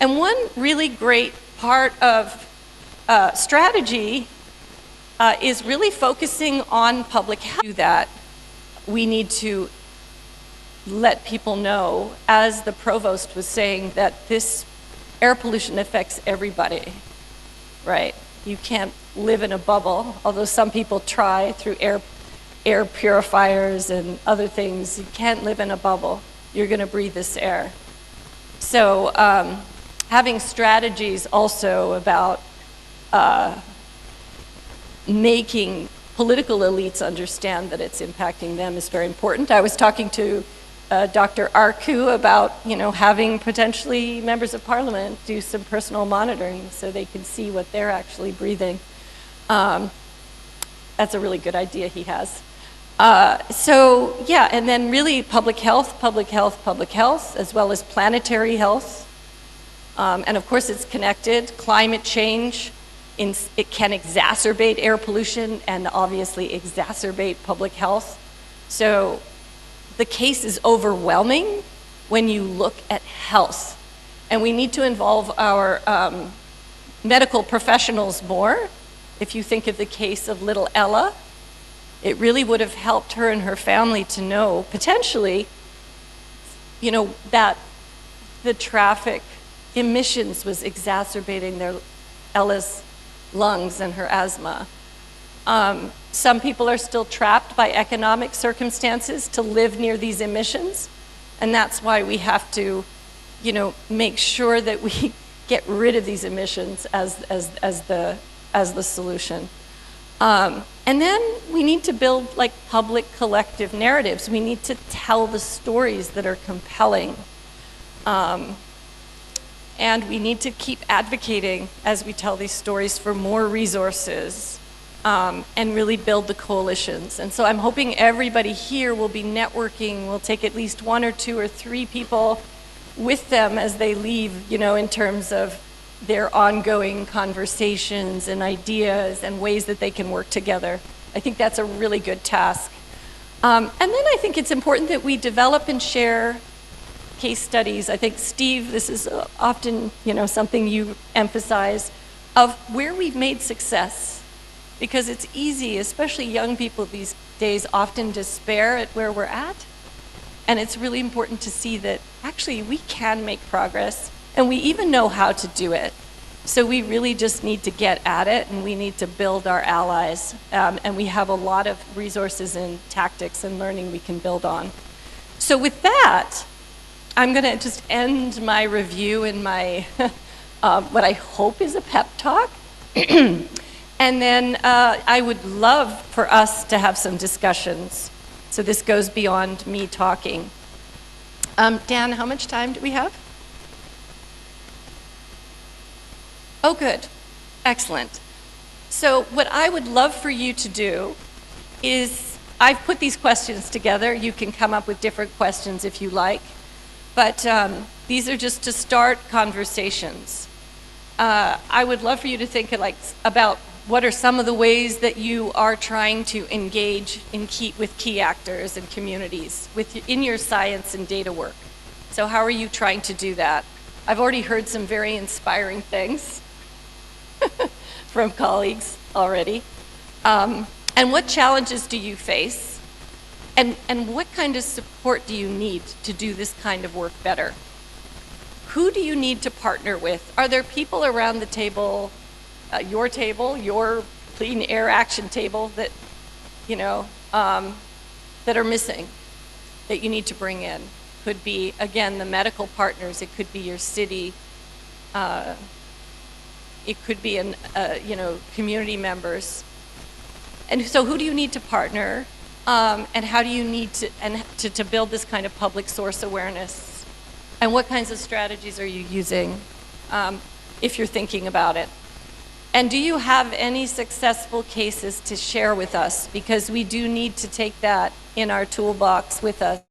And one really great part of strategy is really focusing on public health. To do that, we need to let people know, as the provost was saying, that this air pollution affects everybody, right? You can't live in a bubble, although some people try through air purifiers and other things. You can't live in a bubble. You're going to breathe this air. So having strategies also about making political elites understand that it's impacting them is very important. I was talking to Dr. Arku about, having potentially members of parliament do some personal monitoring so they can see what they're actually breathing. That's a really good idea he has. So yeah, and then really public health, as well as planetary health. And of course it's connected. Climate change, it can exacerbate air pollution and obviously exacerbate public health. So the case is overwhelming when you look at health. And we need to involve our medical professionals more. If you think of the case of little Ella, it really would have helped her and her family to know, potentially, that the traffic emissions was exacerbating Ella's lungs and her asthma. Some people are still trapped by economic circumstances to live near these emissions, and that's why we have to, make sure that we get rid of these emissions as the solution. And then we need to build public collective narratives. We need to tell the stories that are compelling. And we need to keep advocating as we tell these stories for more resources and really build the coalitions. And so I'm hoping everybody here will be networking. We'll take at least 1 or 2 or 3 people with them as they leave, in terms of their ongoing conversations and ideas and ways that they can work together. I think that's a really good task. And then I think it's important that we develop and share case studies. I think, Steve, this is often, something you emphasize, of where we've made success. Because it's easy, especially young people these days, often despair at where we're at. And it's really important to see that actually we can make progress, and we even know how to do it. So we really just need to get at it, and we need to build our allies. And we have a lot of resources and tactics and learning we can build on. So with that, I'm going to just end my review in my, what I hope is a pep talk. And then I would love for us to have some discussions. So this goes beyond me talking. Dan, how much time do we have? Oh, good. Excellent. So what I would love for you to do is, I've put these questions together. You can come up with different questions if you like. But these are just to start conversations. I would love for you to think about what are some of the ways that you are trying to engage with key actors and communities in your science and data work. So how are you trying to do that? I've already heard some very inspiring things from colleagues already. And what challenges do you face? And what kind of support do you need to do this kind of work better? Who do you need to partner with? Are there people around the table, your clean air action table that, that are missing, that you need to bring in? Could be, again, the medical partners. It could be your city. It could be, community members. And so who do you need to partner? And how do you need to build this kind of public source awareness? And what kinds of strategies are you using if you're thinking about it? And do you have any successful cases to share with us? Because we do need to take that in our toolbox with us.